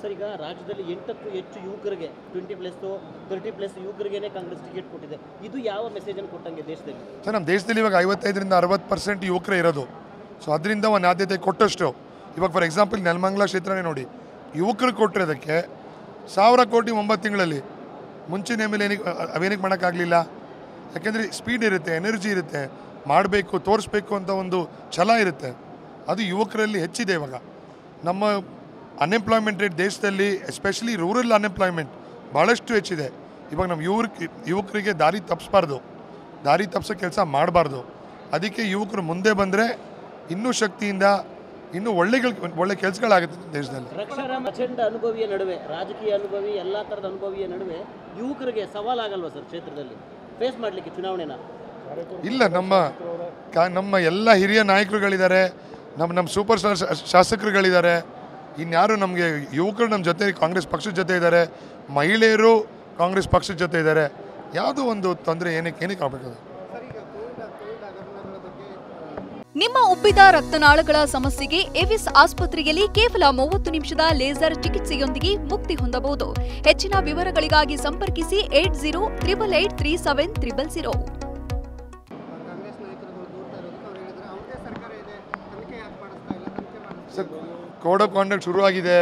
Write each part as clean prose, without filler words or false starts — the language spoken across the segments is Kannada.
ಸರ್, ಈಗ ರಾಜ್ಯದಲ್ಲಿ 8ಕ್ಕೂ ಹೆಚ್ಚು ಯುವಕರಿಗೆ 20+30+ ಯುವಕರಿಗೇನೆ ಕಾಂಗ್ರೆಸ್ ಟಿಕೆಟ್ ಕೊಟ್ಟಿದೆ. ಇದು ಯಾವ ಮೆಸೇಜ್ ಅನ್ನು ಕೊಟ್ಟಂಗೆ ದೇಶದಲ್ಲಿ? ಸರ್, ನಮ್ಮ ದೇಶದಲ್ಲಿ ಇವಾಗ 55ರಿಂದ 60% ಯುವಕರೇ ಇರೋದು. ಸೊ ಅದರಿಂದ ಒಂದು ಆದ್ಯತೆ ಕೊಟ್ಟಷ್ಟು ಇವಾಗ ಫಾರ್ ಎಕ್ಸಾಂಪಲ್ ನೆಲಮಂಗಲ ಕ್ಷೇತ್ರನೇ ನೋಡಿ, ಯುವಕರು ಕೊಟ್ಟಿರೋದಕ್ಕೆ 1000 ಕೋಟಿ 9 ತಿಂಗಳಲ್ಲಿ. ಮುಂಚಿನ ಮೇಲೆ ಅವೇನಕ್ಕೆ ಮಾಡೋಕ್ಕಾಗಲಿಲ್ಲ? ಯಾಕೆಂದರೆ ಸ್ಪೀಡ್ ಇರುತ್ತೆ, ಎನರ್ಜಿ ಇರುತ್ತೆ, ಮಾಡಬೇಕು ತೋರಿಸ್ಬೇಕು ಅಂತ ಒಂದು ಛಲ ಇರುತ್ತೆ. ಅದು ಯುವಕರಲ್ಲಿ ಹೆಚ್ಚಿದೆ. ಇವಾಗ ನಮ್ಮ ಅನ್ಎಂಪ್ಲಾಯ್ಮೆಂಟ್ ರೇಟ್ ದೇಶದಲ್ಲಿ ಎಸ್ಪೆಷಲಿ ರೂರಲ್ ಅನ್ಎಂಪ್ಲಾಯ್ಮೆಂಟ್ ಭಾಳಷ್ಟು ಹೆಚ್ಚಿದೆ. ಇವಾಗ ನಮ್ಮ ಯುವಕರಿಗೆ ದಾರಿ ತಪ್ಪಿಸೋ ಕೆಲಸ ಮಾಡಬಾರ್ದು. ಅದಕ್ಕೆ ಯುವಕರು ಮುಂದೆ ಬಂದರೆ ಇನ್ನೂ ಶಕ್ತಿಯಿಂದ ಇನ್ನೂ ಒಳ್ಳೆ ಕೆಲಸಗಳಾಗುತ್ತೆ ದೇಶದಲ್ಲಿ. ರಕ್ಷಾರಾಮ್ ಪ್ರಚಂಡ ಅನುಭವಿಯ ನಡುವೆ, ರಾಜಕೀಯ ಅನುಭವಿ, ಎಲ್ಲ ಥರದ ಅನುಭವಿಯ ನಡುವೆ ಯುವಕರಿಗೆ ಸವಾಲಾಗಲ್ವಾ ಸರ್ ಕ್ಷೇತ್ರದಲ್ಲಿ ಫೇಸ್ ಮಾಡಲಿಕ್ಕೆ ಚುನಾವಣೆನ? ಇಲ್ಲ, ನಮ್ಮ ಎಲ್ಲ ಹಿರಿಯ ನಾಯಕರುಗಳಿದ್ದಾರೆ, ನಮ್ಮ ಸೂಪರ್ ಸ್ಟಾರ್ ಶಾಸಕರುಗಳಿದ್ದಾರೆ. ಇನ್ಯಾರು ನಮಗೆ ಯುವಕರು ನಮ್ಮ ಜೊತೆ ಕಾಂಗ್ರೆಸ್ ಪಕ್ಷದ ಜೊತೆ ಇದ್ದಾರೆ, ಮಹಿಳೆಯರು ಕಾಂಗ್ರೆಸ್ ಪಕ್ಷದ ಜೊತೆ ಇದ್ದಾರೆ. ಯಾವುದೋ ಒಂದು ತೊಂದರೆ ಏನಕ್ಕೆ ಆಗಬೇಕು? ನಿಮ್ಮ ಉಬ್ಬಿದ ರಕ್ತನಾಳಗಳ ಸಮಸ್ಯೆಗೆ ಎವಿಸ್ ಆಸ್ಪತ್ರೆಯಲ್ಲಿ ಕೇವಲ 30 ನಿಮಿಷದ ಲೇಸರ್ ಚಿಕಿತ್ಸೆಯೊಂದಿಗೆ ಮುಕ್ತಿ ಹೊಂದಬಹುದು. ಹೆಚ್ಚಿನ ವಿವರಗಳಿಗಾಗಿ ಸಂಪರ್ಕಿಸಿ 8088837000. ಕೋಡ್ ಆಫ್ ಕಾಂಡಕ್ಟ್ ಶುರುವಾಗಿದೆ,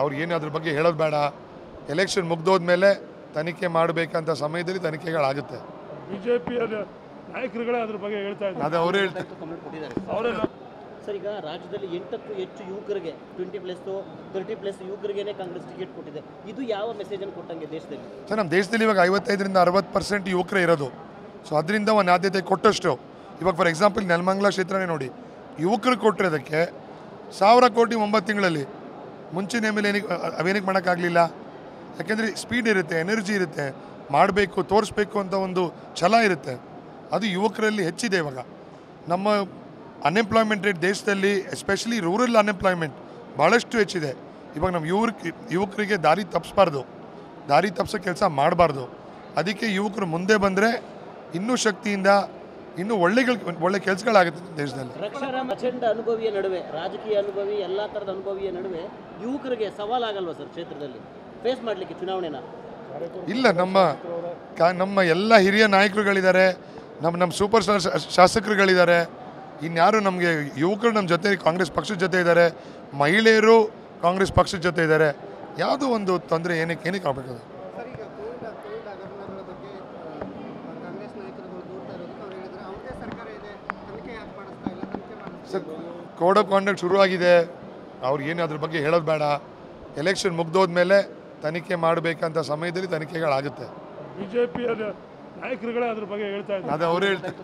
ಅವ್ರಿಗೇನು ಅದ್ರ ಬಗ್ಗೆ ಹೇಳೋದು ಬೇಡ. ಎಲೆಕ್ಷನ್ ಮುಗ್ದೋದ್ಮೇಲೆ ತನಿಖೆ ಮಾಡಬೇಕಂತ ಸಮಯದಲ್ಲಿ ತನಿಖೆಗಳಾಗುತ್ತೆ. ಬಿಜೆಪಿಯ ನಾಯಕರುಗಳೇ ಅದ್ರ ಬಗ್ಗೆ ಹೇಳ್ತಾ ಇದ್ದಾರೆ, ಅದು ಅವರೇ ಹೇಳ್ತಾರೆ. ಸರ್, ಈಗ ರಾಜ್ಯದಲ್ಲಿ 8ಕ್ಕೂ ಹೆಚ್ಚು ಯುವಕರಿಗೆ 20+30+ ಯುವಕರಿಗೇನೆ ಕಾಂಗ್ರೆಸ್ ಟಿಕೆಟ್ ಕೊಟ್ಟಿದೆ. ಇದು ಯಾವ ಮೆಸೇಜ್ ಅನ್ನು ಕೊಟ್ಟಂಗೆ ದೇಶದಲ್ಲಿ? ಸರ್, ನಮ್ಮ ದೇಶದಲ್ಲಿ ಇವಾಗ 55ರಿಂದ 60% ಯುವಕರೇ ಇರೋದು. ಸೊ ಅದರಿಂದ ಒಂದು ಆದ್ಯತೆ ಕೊಟ್ಟಷ್ಟು ಇವಾಗ ಫಾರ್ ಎಕ್ಸಾಂಪಲ್ ನೆಲಮಂಗಲ ಕ್ಷೇತ್ರನೇ ನೋಡಿ, ಯುವಕರು ಕೊಟ್ಟಿರೋದಕ್ಕೆ 1000 ಕೋಟಿ 9 ತಿಂಗಳಲ್ಲಿ. ಮುಂಚಿನ ಮೇಲೆ ಅವೇನಕ್ಕೆ ಮಾಡೋಕ್ಕಾಗಲಿಲ್ಲ? ಯಾಕೆಂದರೆ ಸ್ಪೀಡ್ ಇರುತ್ತೆ, ಎನರ್ಜಿ ಇರುತ್ತೆ, ಮಾಡಬೇಕು ತೋರಿಸ್ಬೇಕು ಅಂತ ಒಂದು ಛಲ ಇರುತ್ತೆ. ಅದು ಯುವಕರಲ್ಲಿ ಹೆಚ್ಚಿದೆ. ಇವಾಗ ನಮ್ಮ ಅನ್ಎಂಪ್ಲಾಯ್ಮೆಂಟ್ ರೇಟ್ ದೇಶದಲ್ಲಿ ಎಸ್ಪೆಷಲಿ ರೂರಲ್ ಅನ್ಎಂಪ್ಲಾಯ್ಮೆಂಟ್ ಭಾಳಷ್ಟು ಹೆಚ್ಚಿದೆ. ಇವಾಗ ನಮ್ಮ ಯುವಕರಿಗೆ ದಾರಿ ತಪ್ಪಿಸೋ ಕೆಲಸ ಮಾಡಬಾರ್ದು. ಅದಕ್ಕೆ ಯುವಕರು ಮುಂದೆ ಬಂದರೆ ಇನ್ನೂ ಶಕ್ತಿಯಿಂದ ಇನ್ನೂ ಒಳ್ಳೆ ಕೆಲಸಗಳಾಗುತ್ತೆ ದೇಶದಲ್ಲಿ. ರಕ್ಷಾರಾಮ್ ಪ್ರಚಂಡ ಅನುಭವಿಯ ನಡುವೆ, ರಾಜಕೀಯ ಅನುಭವಿ, ಎಲ್ಲ ಥರದ ಅನುಭವಿಯ ನಡುವೆ ಯುವಕರಿಗೆ ಸವಾಲಾಗಲ್ವಾ ಸರ್ ಕ್ಷೇತ್ರದಲ್ಲಿ ಫೇಸ್ ಮಾಡಲಿಕ್ಕೆ ಚುನಾವಣೆನ? ಇಲ್ಲ, ನಮ್ಮ ಎಲ್ಲ ಹಿರಿಯ ನಾಯಕರುಗಳಿದ್ದಾರೆ, ನಮ್ಮ ಸೂಪರ್ ಸ್ಟಾರ್ ಶಾಸಕರುಗಳಿದ್ದಾರೆ. ಇನ್ಯಾರು ನಮಗೆ ಯುವಕರು ನಮ್ಮ ಜೊತೆ ಕಾಂಗ್ರೆಸ್ ಪಕ್ಷದ ಜೊತೆ ಇದ್ದಾರೆ, ಮಹಿಳೆಯರು ಕಾಂಗ್ರೆಸ್ ಪಕ್ಷದ ಜೊತೆ ಇದ್ದಾರೆ. ಯಾವುದೋ ಒಂದು ತೊಂದರೆ ಏನಕ್ಕೆ ಆಗಬೇಕು? ಸರ್, ಕೋಡ್ ಆಫ್ ಕಾಂಡಕ್ಟ್ ಶುರುವಾಗಿದೆ, ಅವ್ರಿಗೇನು ಅದ್ರ ಬಗ್ಗೆ ಹೇಳೋದು ಬೇಡ. ಎಲೆಕ್ಷನ್ ಮುಗ್ದೋದ್ಮೇಲೆ ತನಿಖೆ ಮಾಡಬೇಕಂತ ಸಮಯದಲ್ಲಿ ತನಿಖೆಗಳಾಗುತ್ತೆ. ಬಿಜೆಪಿಯ ನಾಯಕರುಗಳೇ ಅದ್ರ ಬಗ್ಗೆ ಹೇಳ್ತಾ ಇದ್ದಾರೆ, ಅದು ಅವರೇ ಹೇಳ್ತಾರೆ.